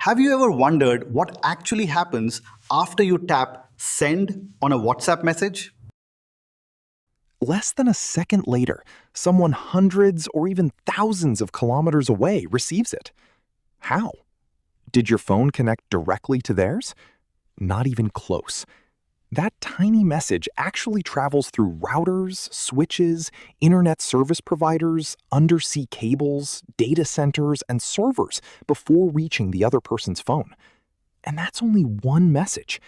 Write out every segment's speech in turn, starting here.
Have you ever wondered what actually happens after you tap send on a WhatsApp message? Less than a second later, someone hundreds or even thousands of kilometers away receives it. How? Did your phone connect directly to theirs? Not even close. That tiny message actually travels through routers, switches, internet service providers, undersea cables, data centers, and servers before reaching the other person's phone. And that's only one message.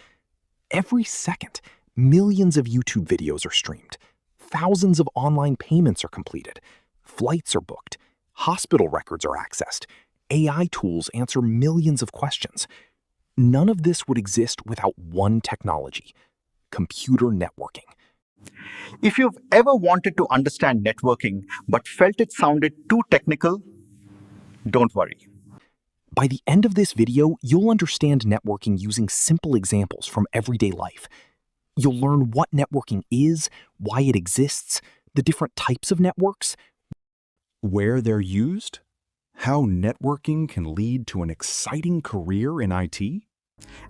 Every second, millions of YouTube videos are streamed. Thousands of online payments are completed. Flights are booked. Hospital records are accessed. AI tools answer millions of questions. None of this would exist without one technology: computer networking. If you've ever wanted to understand networking but felt it sounded too technical, don't worry. By the end of this video, you'll understand networking using simple examples from everyday life. You'll learn what networking is, why it exists, the different types of networks, where they're used, how networking can lead to an exciting career in IT.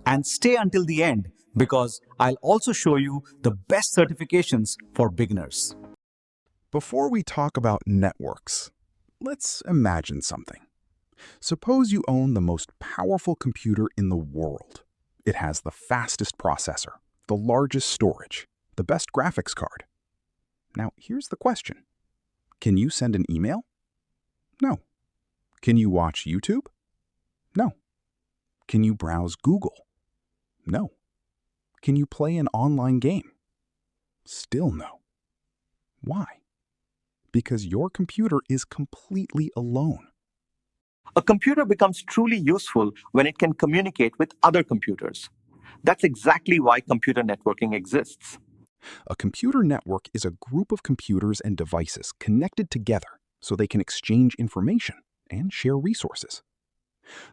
And stay until the end because I'll also show you the best certifications for beginners. Before we talk about networks, let's imagine something. Suppose you own the most powerful computer in the world. It has the fastest processor, the largest storage, the best graphics card. Now, here's the question. Can you send an email? No. Can you watch YouTube? No. Can you browse Google? No. Can you play an online game? Still no. Why? Because your computer is completely alone. A computer becomes truly useful when it can communicate with other computers. That's exactly why computer networking exists. A computer network is a group of computers and devices connected together so they can exchange information and share resources.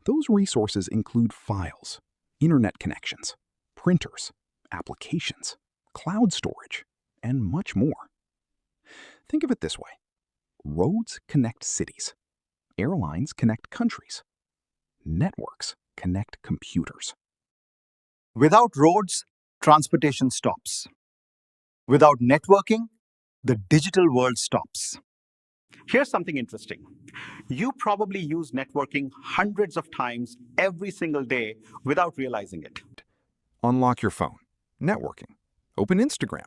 Those resources include files, internet connections, printers, applications, cloud storage, and much more. Think of it this way. Roads connect cities. Airlines connect countries. Networks connect computers. Without roads, transportation stops. Without networking, the digital world stops. Here's something interesting. You probably use networking hundreds of times every single day without realizing it. Unlock your phone. Networking. Open Instagram.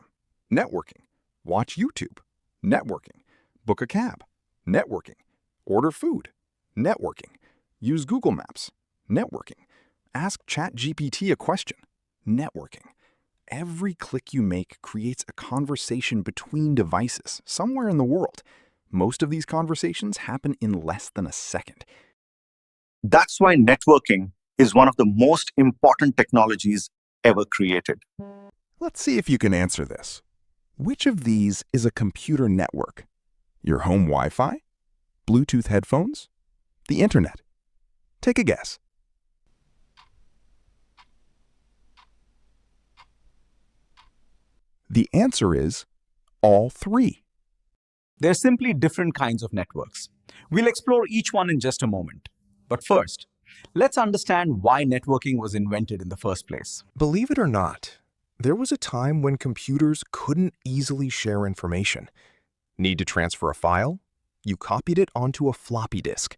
Networking. Watch YouTube. Networking. Book a cab. Networking. Order food. Networking. Use Google Maps. Networking. Ask ChatGPT a question. Networking. Every click you make creates a conversation between devices somewhere in the world. Most of these conversations happen in less than a second. That's why networking is one of the most important technologies ever created. Let's see if you can answer this. Which of these is a computer network? Your home Wi-Fi? Bluetooth headphones? The Internet? Take a guess. The answer is all three. They're simply different kinds of networks. We'll explore each one in just a moment. But first, let's understand why networking was invented in the first place. Believe it or not, there was a time when computers couldn't easily share information. Need to transfer a file? You copied it onto a floppy disk.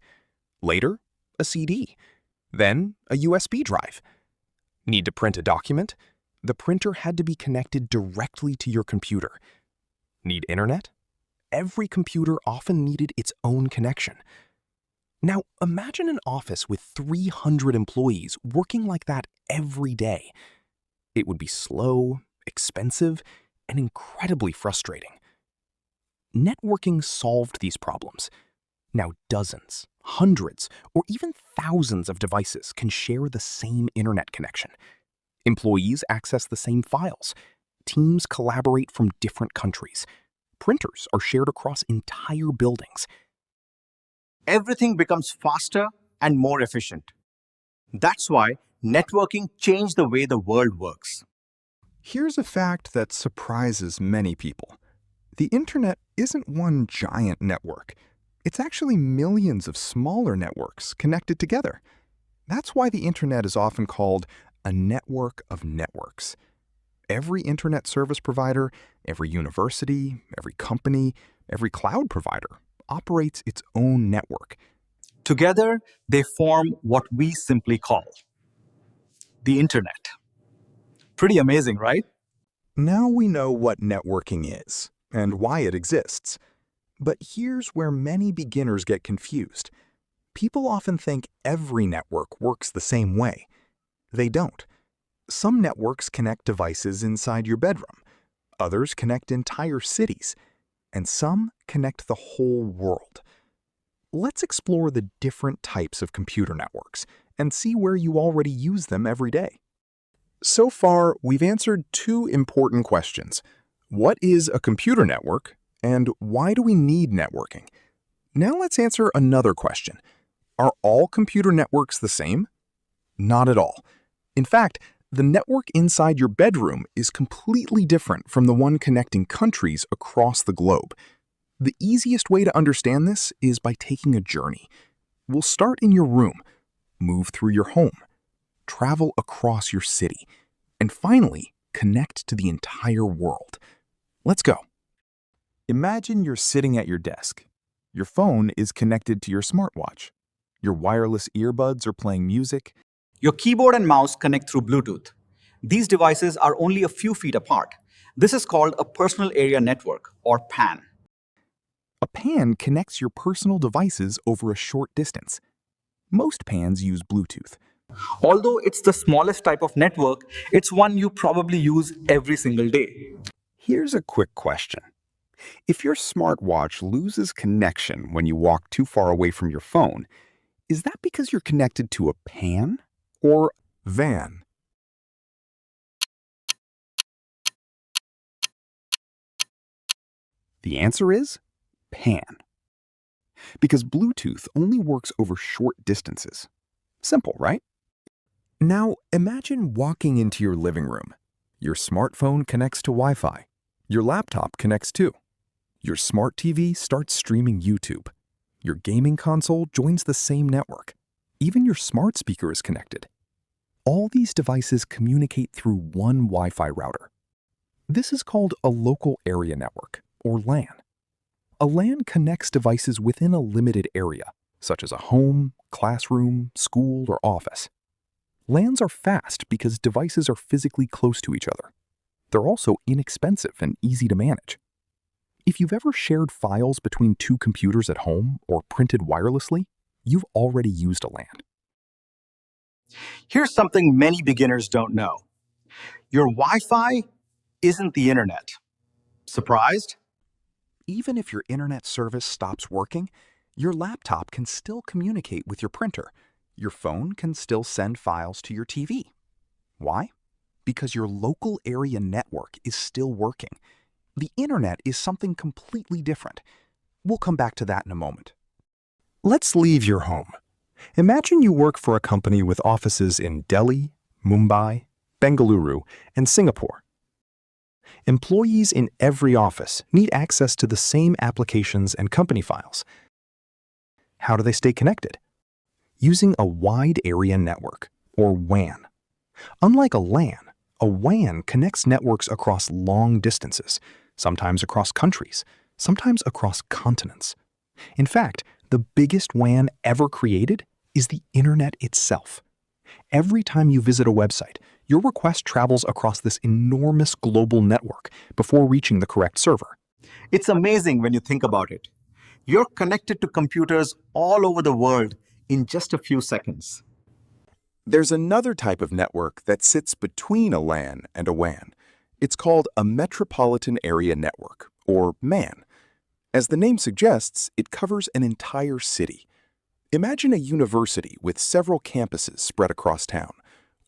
Later, a CD. Then, a USB drive. Need to print a document? The printer had to be connected directly to your computer. Need internet? Every computer often needed its own connection. Now, imagine an office with 300 employees working like that every day. It would be slow, expensive, and incredibly frustrating. Networking solved these problems. Now dozens, hundreds, or even thousands of devices can share the same internet connection. Employees access the same files. Teams collaborate from different countries. Printers are shared across entire buildings. Everything becomes faster and more efficient. That's why networking changed the way the world works. Here's a fact that surprises many people. The Internet isn't one giant network. It's actually millions of smaller networks connected together. That's why the Internet is often called a network of networks. Every Internet service provider, every university, every company, every cloud provider operates its own network. Together, they form what we simply call the Internet. Pretty amazing, right? Now we know what networking is and why it exists. But here's where many beginners get confused. People often think every network works the same way. They don't. Some networks connect devices inside your bedroom. Others connect entire cities. And some connect the whole world. Let's explore the different types of computer networks and see where you already use them every day. So far, we've answered two important questions. What is a computer network, and why do we need networking? Now let's answer another question. Are all computer networks the same? Not at all. In fact, the network inside your bedroom is completely different from the one connecting countries across the globe. The easiest way to understand this is by taking a journey. We'll start in your room, move through your home, travel across your city, and finally connect to the entire world. Let's go. Imagine you're sitting at your desk. Your phone is connected to your smartwatch. Your wireless earbuds are playing music. Your keyboard and mouse connect through Bluetooth. These devices are only a few feet apart. This is called a personal area network, or PAN. A PAN connects your personal devices over a short distance. Most PANs use Bluetooth. Although it's the smallest type of network, it's one you probably use every single day. Here's a quick question. If your smartwatch loses connection when you walk too far away from your phone, is that because you're connected to a PAN or VAN. The answer is PAN. Because Bluetooth only works over short distances. Simple, right? Now imagine walking into your living room. Your smartphone connects to Wi-Fi. Your laptop connects too. Your smart TV starts streaming YouTube. Your gaming console joins the same network. Even your smart speaker is connected. All these devices communicate through one Wi-Fi router. This is called a local area network, or LAN. A LAN connects devices within a limited area, such as a home, classroom, school, or office. LANs are fast because devices are physically close to each other. They're also inexpensive and easy to manage. If you've ever shared files between two computers at home or printed wirelessly, you've already used a LAN. Here's something many beginners don't know. Your Wi-Fi isn't the internet. Surprised? Even if your internet service stops working, your laptop can still communicate with your printer. Your phone can still send files to your TV. Why? Because your local area network is still working. The internet is something completely different. We'll come back to that in a moment. Let's leave your home. Imagine you work for a company with offices in Delhi, Mumbai, Bengaluru, and Singapore. Employees in every office need access to the same applications and company files. How do they stay connected? Using a wide area network, or WAN. Unlike a LAN, a WAN connects networks across long distances, sometimes across countries, sometimes across continents. In fact, the biggest WAN ever created is the internet itself. Every time you visit a website, your request travels across this enormous global network before reaching the correct server. It's amazing when you think about it. You're connected to computers all over the world in just a few seconds. There's another type of network that sits between a LAN and a WAN. It's called a Metropolitan Area Network, or MAN. As the name suggests, it covers an entire city. Imagine a university with several campuses spread across town,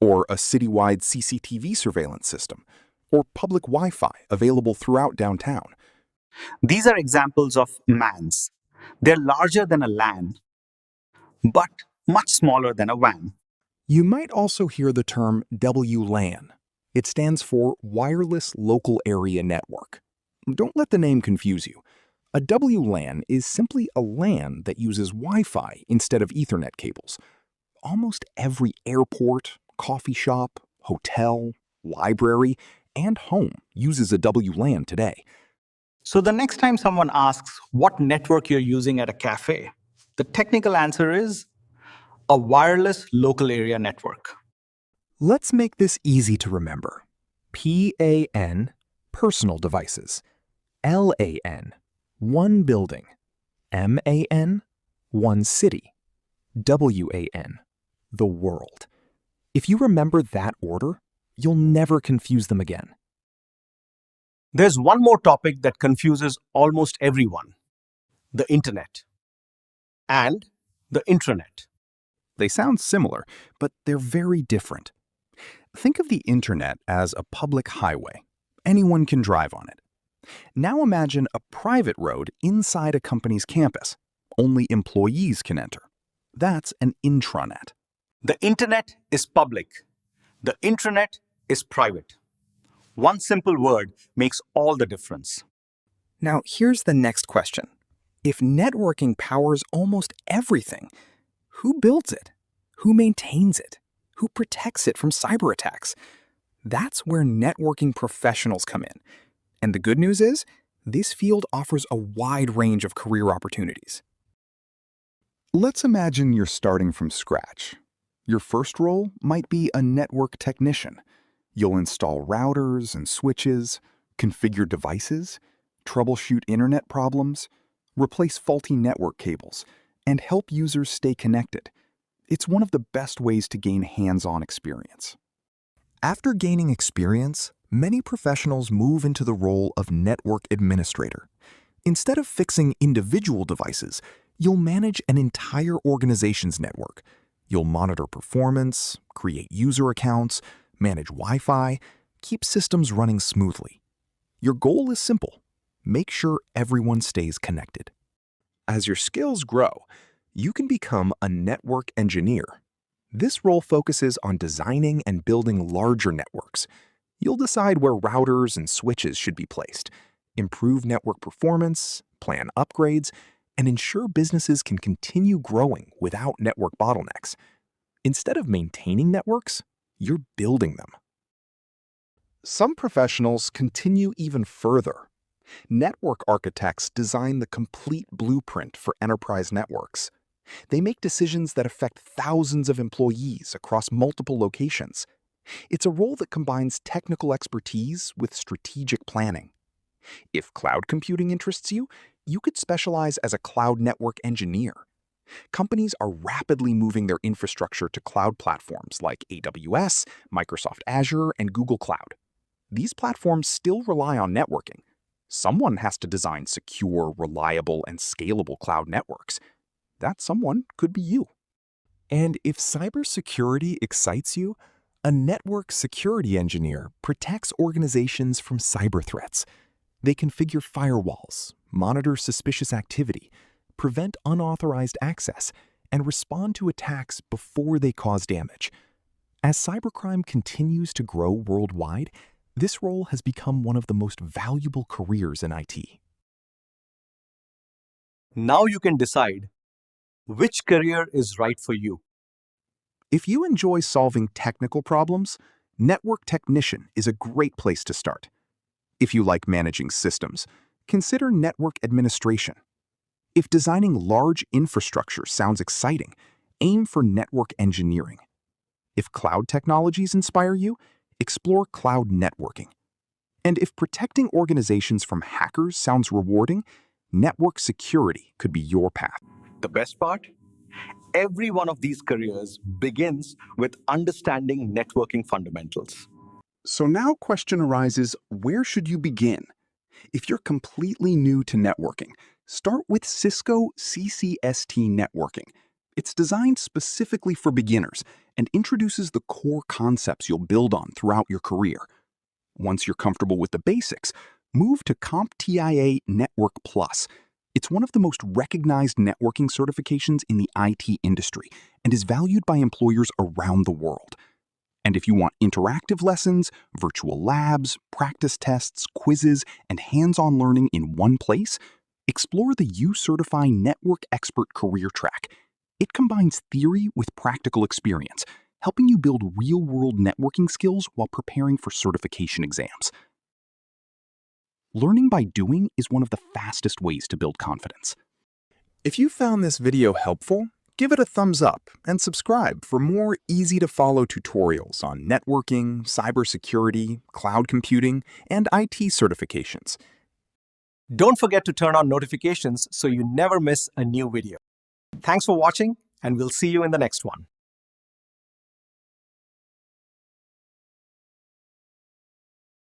or a citywide CCTV surveillance system, or public Wi-Fi available throughout downtown. These are examples of MANs. They're larger than a LAN, but much smaller than a WAN. You might also hear the term WLAN. It stands for Wireless Local Area Network. Don't let the name confuse you. A WLAN is simply a LAN that uses Wi-Fi instead of Ethernet cables. almost every airport, coffee shop, hotel, library, and home uses a WLAN today. So the next time someone asks what network you're using at a cafe, the technical answer is a wireless local area network. Let's make this easy to remember. PAN, personal devices. LAN, one building. MAN, one city. WAN, the world. If you remember that order, you'll never confuse them again. There's one more topic that confuses almost everyone: the internet and the intranet. They sound similar, but they're very different. Think of the internet as a public highway. Anyone can drive on it. Now imagine a private road inside a company's campus. Only employees can enter. That's an intranet. The internet is public. The intranet is private. One simple word makes all the difference. Now, here's the next question. If networking powers almost everything, who builds it? Who maintains it? Who protects it from cyber attacks? That's where networking professionals come in. And the good news is, this field offers a wide range of career opportunities. Let's imagine you're starting from scratch. Your first role might be a network technician. You'll install routers and switches, configure devices, troubleshoot internet problems, replace faulty network cables, and help users stay connected. It's one of the best ways to gain hands-on experience. After gaining experience, many professionals move into the role of network administrator. Instead of fixing individual devices, you'll manage an entire organization's network. You'll monitor performance, create user accounts, manage Wi-Fi, keep systems running smoothly. Your goal is simple: make sure everyone stays connected. As your skills grow, you can become a network engineer. This role focuses on designing and building larger networks. You'll decide where routers and switches should be placed, improve network performance, plan upgrades, and ensure businesses can continue growing without network bottlenecks. Instead of maintaining networks, you're building them. Some professionals continue even further. Network architects design the complete blueprint for enterprise networks. They make decisions that affect thousands of employees across multiple locations. It's a role that combines technical expertise with strategic planning. If cloud computing interests you, you could specialize as a cloud network engineer. Companies are rapidly moving their infrastructure to cloud platforms like AWS, Microsoft Azure, and Google Cloud. These platforms still rely on networking. Someone has to design secure, reliable, and scalable cloud networks. That someone could be you. And if cybersecurity excites you, a network security engineer protects organizations from cyber threats. They configure firewalls, monitor suspicious activity, prevent unauthorized access, and respond to attacks before they cause damage. As cybercrime continues to grow worldwide, this role has become one of the most valuable careers in IT. Now you can decide which career is right for you. If you enjoy solving technical problems, network technician is a great place to start. If you like managing systems, consider network administration. If designing large infrastructure sounds exciting, aim for network engineering. If cloud technologies inspire you, explore cloud networking. And if protecting organizations from hackers sounds rewarding, network security could be your path. The best part? Every one of these careers begins with understanding networking fundamentals. So now question arises, where should you begin? If you're completely new to networking, start with Cisco CCST Networking. It's designed specifically for beginners and introduces the core concepts you'll build on throughout your career. Once you're comfortable with the basics, move to CompTIA Network Plus. It's one of the most recognized networking certifications in the IT industry and is valued by employers around the world. And if you want interactive lessons, virtual labs, practice tests, quizzes, and hands-on learning in one place, explore the uCertify Network Expert Career Track. It combines theory with practical experience, helping you build real-world networking skills while preparing for certification exams. Learning by doing is one of the fastest ways to build confidence. If you found this video helpful, give it a thumbs up and subscribe for more easy-to-follow tutorials on networking, cybersecurity, cloud computing, and IT certifications. Don't forget to turn on notifications so you never miss a new video. Thanks for watching, and we'll see you in the next one.